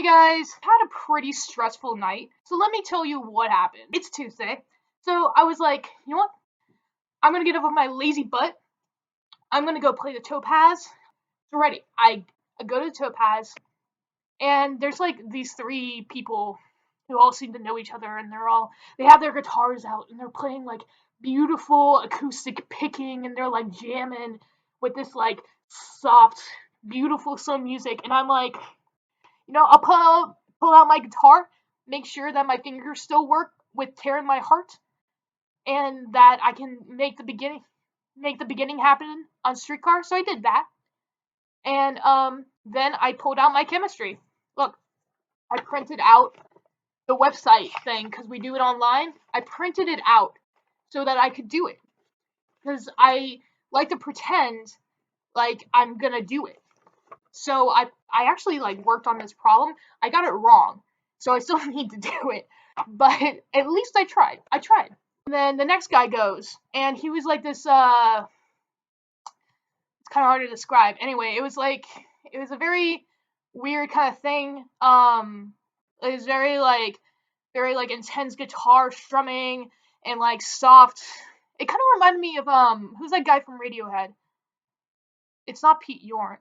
Hey guys, had a pretty stressful night, so let me tell you what happened. It's Tuesday, so I was like, you know what? I'm gonna get up with my lazy butt. I'm gonna go play the Topaz. So ready. I go to the Topaz, and there's like these three people who all seem to know each other, and they have their guitars out, and they're playing like beautiful acoustic picking, and they're like jamming with this like soft, beautiful slow music, and I'm like, I'll pull out my guitar, make sure that my fingers still work with Tear in My Heart, and that I can make the beginning happen on Streetcar. So I did that, and then I pulled out my chemistry. Look, I printed out the website thing because we do it online. I printed it out so that I could do it because I like to pretend like I'm gonna do it. So I actually like worked on this problem. I got it wrong. So I still need to do it. But at least I tried. I tried. And then the next guy goes, and he was like this it's kind of hard to describe. Anyway, it was a very weird kind of thing. It was very like intense guitar strumming and like soft. It kind of reminded me of who's that guy from Radiohead? It's not Pete Yorn.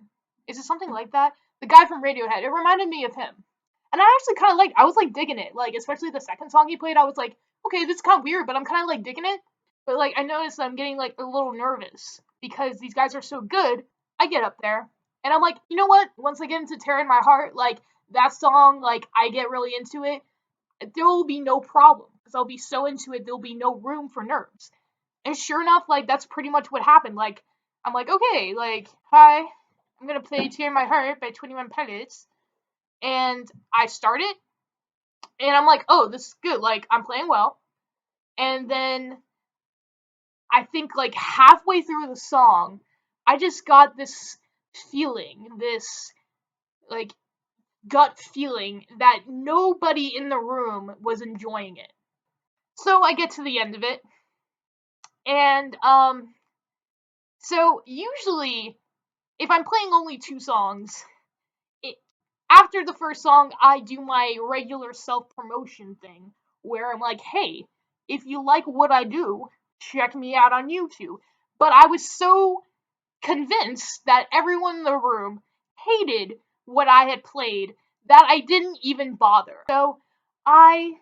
Is it something like that? The guy from Radiohead. It reminded me of him. And I actually kind of I was like digging it. Like, especially the second song he played, I was like, okay, this is kind of weird, but I'm kind of like digging it. But like, I noticed that I'm getting like a little nervous because these guys are so good. I get up there and I'm like, you know what? Once I get into Tear in My Heart, like that song, like I get really into it, there will be no problem because I'll be so into it, there'll be no room for nerves. And sure enough, like that's pretty much what happened. Like I'm like, okay, like hi, I'm gonna play "Tear in My Heart" by 21 Pilots, and I start it, and I'm like, oh, this is good. Like I'm playing well, and then I think like halfway through the song, I just got this feeling, this like gut feeling that nobody in the room was enjoying it. So I get to the end of it, and so usually if I'm playing only two songs, it, after the first song, I do my regular self promotion thing where I'm like, hey, if you like what I do, check me out on YouTube. But I was so convinced that everyone in the room hated what I had played that I didn't even bother. So I,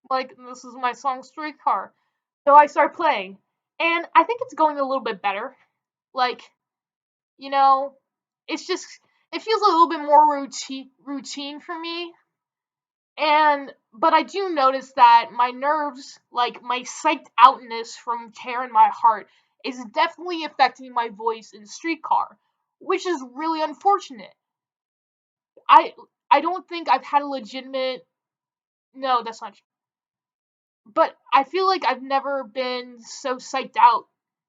like, this is my song Streetcar. So I start playing. And I think it's going a little bit better. Like, you know, it's just it feels a little bit more routine for me. And but I do notice that my nerves, like my psyched outness from Tear in My Heart, is definitely affecting my voice in Streetcar, which is really unfortunate. I I don't think I've had a legitimate no, that's not true. But I feel like I've never been so psyched out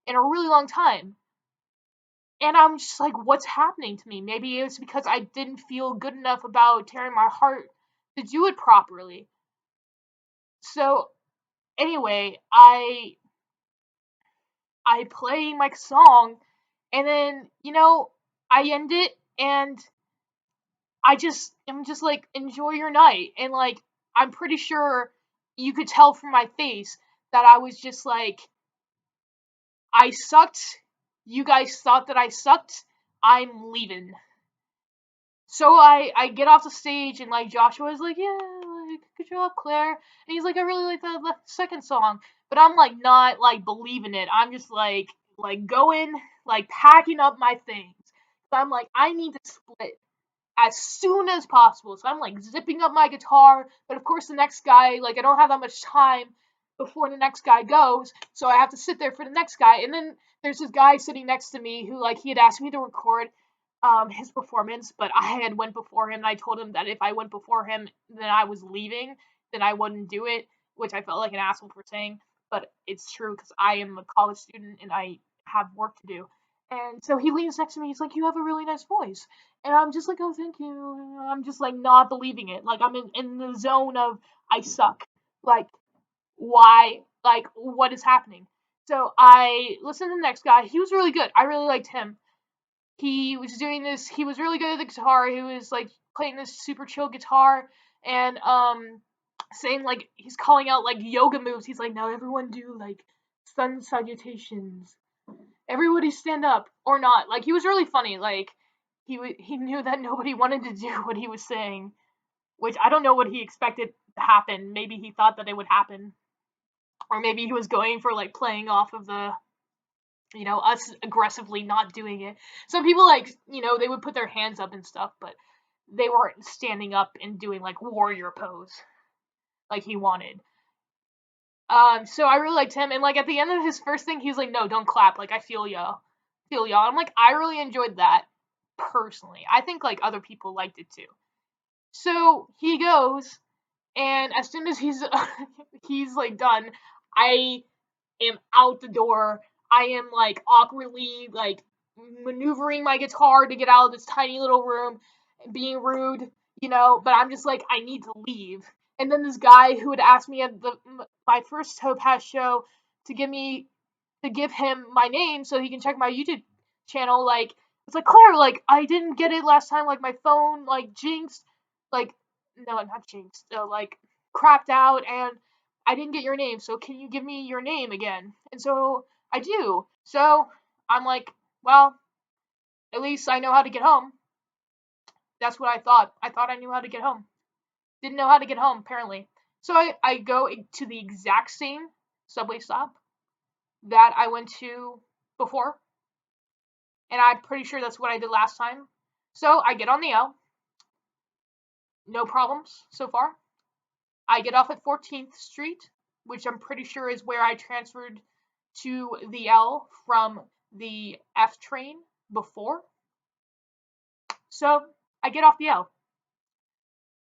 in a really long time. And I'm just like, what's happening to me? Maybe it's because I didn't feel good enough about tearing my heart to do it properly. So anyway, I play my song, and then I end it, and I'm just like, enjoy your night, and like I'm pretty sure you could tell from my face that I was just like, I sucked. You guys thought that I sucked. I'm leaving. So I get off the stage, and like Joshua's like, yeah, like good job, Claire. And he's like, I really like the second song, but I'm like not like believing it. I'm just like going, like packing up my things. So I'm like, I need to split as soon as possible. So I'm like zipping up my guitar, but of course the next guy, like I don't have that much time before the next guy goes, so I have to sit there for the next guy. And then there's this guy sitting next to me who like he had asked me to record his performance, but I had went before him, and I told him that if I went before him then I was leaving, then I wouldn't do it, which I felt like an asshole for saying, but it's true because I am a college student and I have work to do. And so he leans next to me. He's like, "You have a really nice voice," and I'm just like, "Oh, thank you." I'm just like not believing it. Like I'm in the zone of I suck. Like why? Like what is happening? So I listened to the next guy. He was really good. I really liked him. He was doing this. He was really good at the guitar. He was like playing this super chill guitar and saying like he's calling out like yoga moves. He's like, now everyone do like sun salutations. Everybody stand up or not. Like he was really funny. Like he knew that nobody wanted to do what he was saying, which I don't know what he expected to happen. Maybe he thought that it would happen, or maybe he was going for like playing off of the us aggressively not doing it. Some people like they would put their hands up and stuff, but they weren't standing up and doing like warrior pose like he wanted. So I really liked him, and like at the end of his first thing, he's like, "No, don't clap. Like I feel y'all." I'm like, I really enjoyed that personally. I think like other people liked it too. So he goes, and as soon as he's he's like done, I am out the door. I am like awkwardly like maneuvering my guitar to get out of this tiny little room, being rude, but I'm just like I need to leave. And then this guy who had asked me at my first Topaz show to give him my name so he can check my YouTube channel, like it's like Claire, like I didn't get it last time, like my phone like jinxed, like no, not jinxed, like crapped out, and I didn't get your name, so can you give me your name again? And so I do. So I'm like, well, at least I know how to get home. That's what I thought. I thought I knew how to get home. Didn't know how to get home, apparently. So I go to the exact same subway stop that I went to before, and I'm pretty sure that's what I did last time. So I get on the L. No problems so far. I get off at 14th Street, which I'm pretty sure is where I transferred to the L from the F train before. So I get off the L,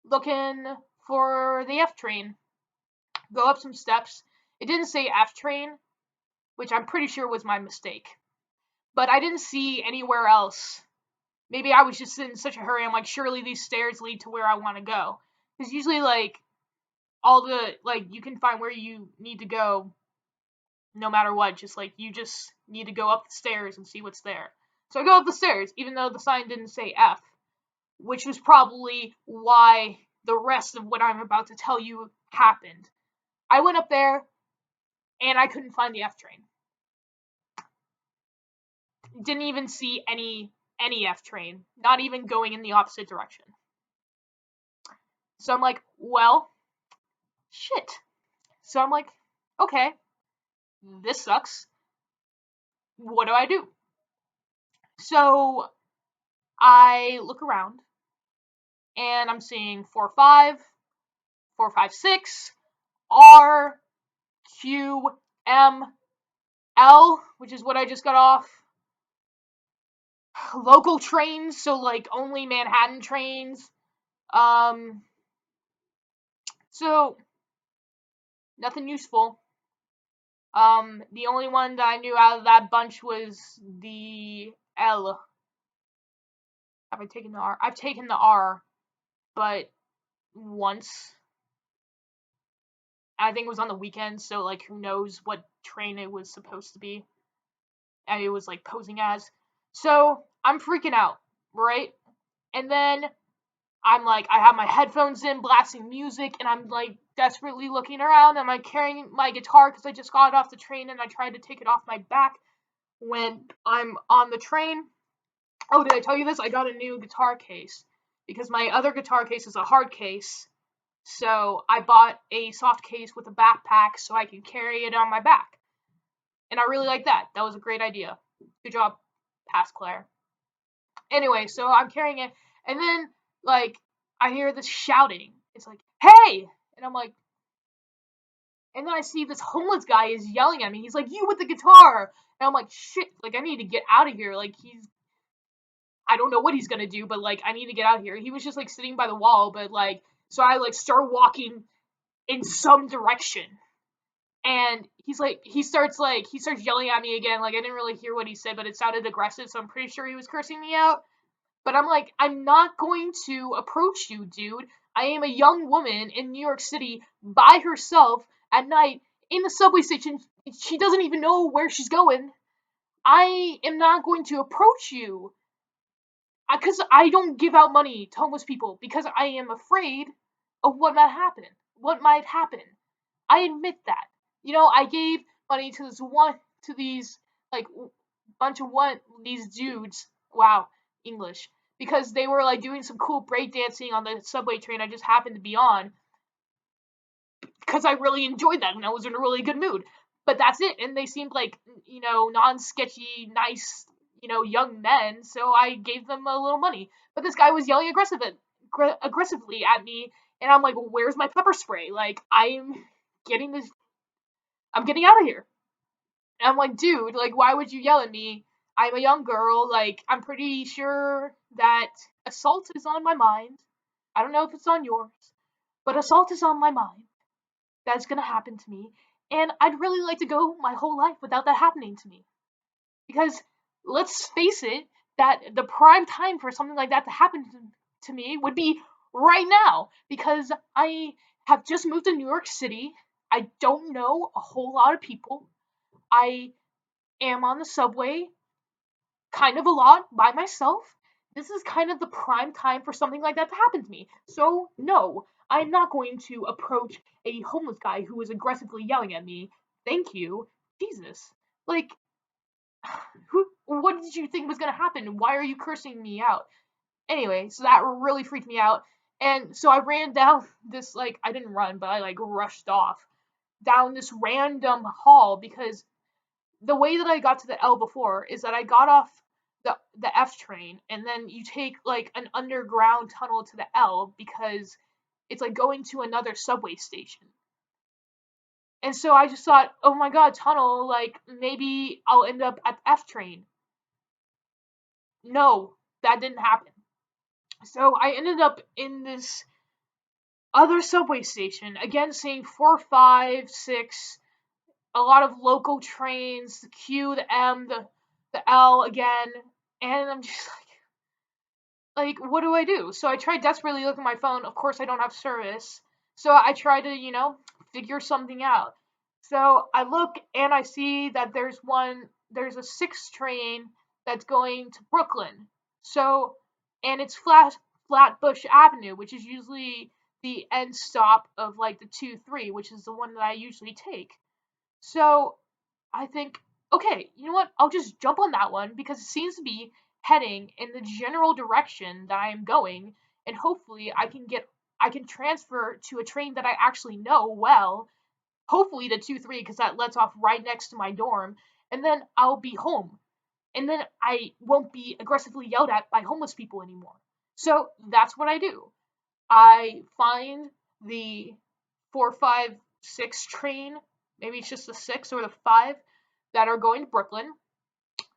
looking for the F train, go up some steps. It didn't say F train, which I'm pretty sure was my mistake. But I didn't see anywhere else. Maybe I was just in such a hurry. I'm like, surely these stairs lead to where I want to go. Because usually, like, all the, like, you can find where you need to go no matter what. Just, like, you just need to go up the stairs and see what's there. So I go up the stairs, even though the sign didn't say F, which was probably why the rest of what I'm about to tell you happened. I went up there, and I couldn't find the F train. Didn't even see any F train, not even going in the opposite direction. So I'm like, well, shit. So I'm like, okay, this sucks. What do I do? So I look around and I'm seeing 4-5, 4-5-6, R, Q, M, L, which is what I just got off. Local trains, so like only Manhattan trains. So nothing useful. The only one that I knew out of that bunch was the L. Have I taken the R? I've taken the R, but once. I think it was on the weekend, so like who knows what train it was supposed to be. And it was like posing as. So I'm freaking out, right? And then I'm like, I have my headphones in, blasting music, and I'm like desperately looking around. And I'm carrying my guitar because I just got off the train and I tried to take it off my back when I'm on the train. Oh, did I tell you this? I got a new guitar case because my other guitar case is a hard case. So I bought a soft case with a backpack so I could carry it on my back. And I really like that. That was a great idea. Good job, past Claire. Anyway, so I'm carrying it, and then like I hear this shouting. It's like, "Hey!" And I'm like, and then I see this homeless guy is yelling at me. He's like, "You with the guitar!" And I'm like, "Shit! Like I need to get out of here." Like I don't know what he's gonna do, but like I need to get out of here. He was just like sitting by the wall, but like so I like start walking in some direction. And he starts yelling at me again. Like I didn't really hear what he said, but it sounded aggressive, so I'm pretty sure he was cursing me out. But I'm like, I'm not going to approach you, dude. I am a young woman in New York City by herself at night in the subway station. She doesn't even know where she's going. I am not going to approach you. because I don't give out money to homeless people because I am afraid of what might happen. I admit that. I gave money to these like bunch of these dudes. Wow, English. Because they were like doing some cool breakdancing on the subway train I just happened to be on, because I really enjoyed that and I was in a really good mood. But that's it. And they seemed like, non-sketchy, nice, young men. So I gave them a little money. But this guy was yelling aggressively at me, and I'm like, well, "Where's my pepper spray? Like, getting this, I'm getting out of here." And I'm like, "Dude, like, why would you yell at me? I'm a young girl. Like, I'm pretty sure that assault is on my mind. I don't know if it's on yours, but assault is on my mind. That's gonna happen to me, and I'd really like to go my whole life without that happening to me. Because let's face it, that the prime time for something like that to happen to me would be right now. Because I have just moved to New York City. I don't know a whole lot of people. I am on the subway kind of a lot by myself. This is kind of the prime time for something like that to happen to me. So, no, I'm not going to approach a homeless guy who is aggressively yelling at me. Thank you. Jesus. Like, what did you think was going to happen? Why are you cursing me out? Anyway, so that really freaked me out. And so I ran down this, like, I didn't run, but I, like, rushed off down this random hall because the way that I got to the L before is that I got off the F train and then you take like an underground tunnel to the L because it's like going to another subway station. And so I just thought, oh my god, tunnel, like maybe I'll end up at the F train. No, that didn't happen. So I ended up in this other subway station, again seeing 4, 5, 6, a lot of local trains, the Q, the M, the L again, and I'm just like, what do I do? So I tried desperately looking at my phone. Of course, I don't have service. So I try to, figure something out. So I look and I see that there's a 6 train that's going to Brooklyn. So, and it's Flatbush Avenue, which is usually the end stop of like the 2-3, which is the one that I usually take. So I think, okay, you know what? I'll just jump on that one because it seems to be heading in the general direction that I am going, and hopefully I can transfer to a train that I actually know well. Hopefully the 2-3 because that lets off right next to my dorm, and then I'll be home, and then I won't be aggressively yelled at by homeless people anymore. So that's what I do. I find the 4, 5, 6 train, maybe it's just the 6 or the 5 that are going to Brooklyn.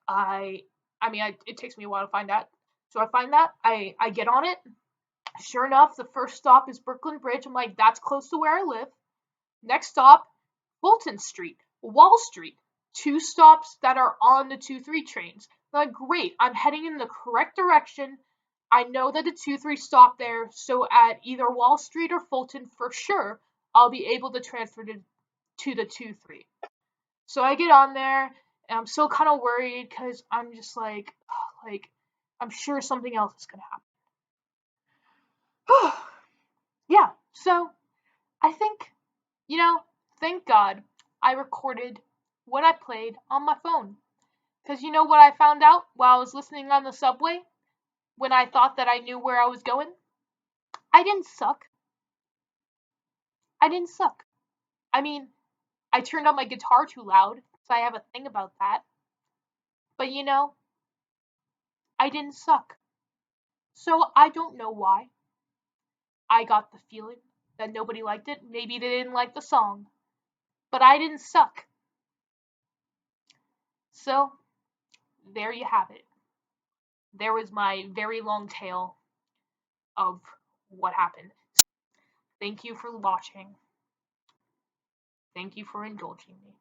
I I mean, it takes me a while to find that. So I find that I get on it. Sure enough, the first stop is Brooklyn Bridge. I'm like, that's close to where I live. Next stop, Fulton Street, Wall Street. 2 stops that are on the 2-3 trains. I'm like, great, I'm heading in the correct direction. I know that the 2-3 stop there, so at either Wall Street or Fulton for sure, I'll be able to transfer to the 2-3. So I get on there, and I'm still kind of worried because I'm just like, like, I'm sure something else is gonna happen. Yeah, so I think, you know, thank God I recorded what I played on my phone. Because you know what I found out while I was listening on the subway when I thought that I knew where I was going? I didn't suck. I didn't suck. I mean, I turned on my guitar too loud, so I have a thing about that. But I didn't suck. So I don't know why. I got the feeling that nobody liked it. Maybe they didn't like the song. But I didn't suck. So there you have it. There was my very long tale of what happened. Thank you for watching. Thank you for indulging me.